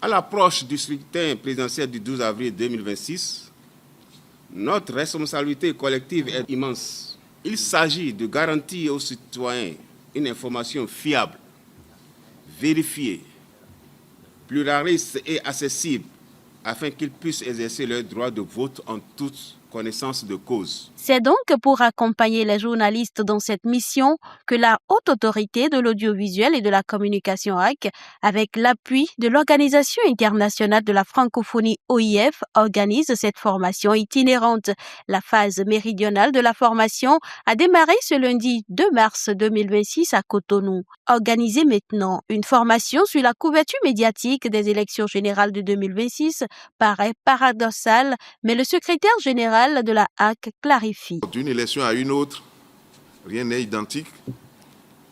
À l'approche du scrutin présidentiel du 12 avril 2026, notre responsabilité collective est immense. Il s'agit de garantir aux citoyens une information fiable, vérifiée, pluraliste et accessible afin qu'ils puissent exercer leur droit de vote en toute connaissance de cause. C'est donc pour accompagner les journalistes dans cette mission que la Haute Autorité de l'Audiovisuel et de la Communication (HAC), avec l'appui de l'Organisation internationale de la francophonie OIF, organise cette formation itinérante. La phase méridionale de la formation a démarré ce lundi 2 mars 2026 à Cotonou. Organiser maintenant une formation sur la couverture médiatique des élections générales de 2026 paraît paradoxal, mais le secrétaire général de la HAC clarifie. D'une élection à une autre, rien n'est identique.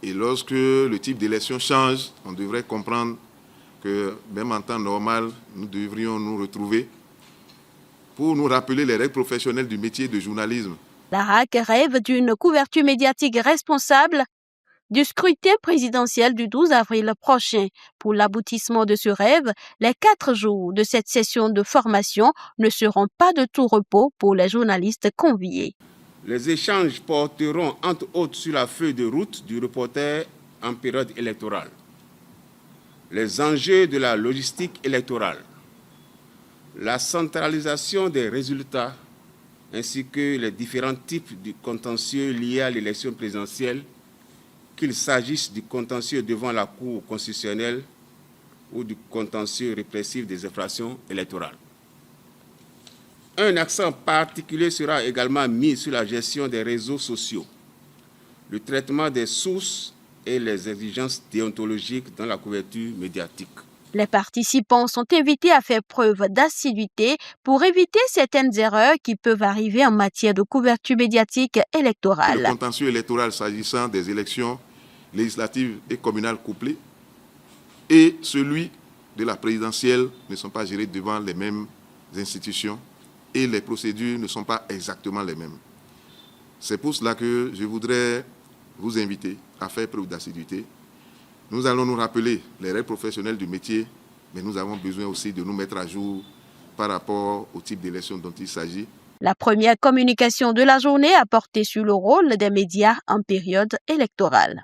Et lorsque le type d'élection change, on devrait comprendre que même en temps normal, nous devrions nous retrouver pour nous rappeler les règles professionnelles du métier de journalisme. La HAC rêve d'une couverture médiatique responsable du scrutin présidentiel du 12 avril prochain. Pour l'aboutissement de ce rêve, les 4 jours de cette session de formation ne seront pas de tout repos pour les journalistes conviés. Les échanges porteront entre autres sur la feuille de route du reporter en période électorale, les enjeux de la logistique électorale, la centralisation des résultats ainsi que les différents types de contentieux liés à l'élection présidentielle, qu'il s'agisse du contentieux devant la Cour constitutionnelle ou du contentieux répressif des infractions électorales. Un accent particulier sera également mis sur la gestion des réseaux sociaux, le traitement des sources et les exigences déontologiques dans la couverture médiatique. Les participants sont invités à faire preuve d'assiduité pour éviter certaines erreurs qui peuvent arriver en matière de couverture médiatique électorale. Le contentieux électoral s'agissant des élections législatives et communales couplées et celui de la présidentielle ne sont pas gérés devant les mêmes institutions et les procédures ne sont pas exactement les mêmes. C'est pour cela que je voudrais vous inviter à faire preuve d'assiduité. Nous allons nous rappeler les règles professionnelles du métier, mais nous avons besoin aussi de nous mettre à jour par rapport au type d'élection dont il s'agit. La première communication de la journée a porté sur le rôle des médias en période électorale.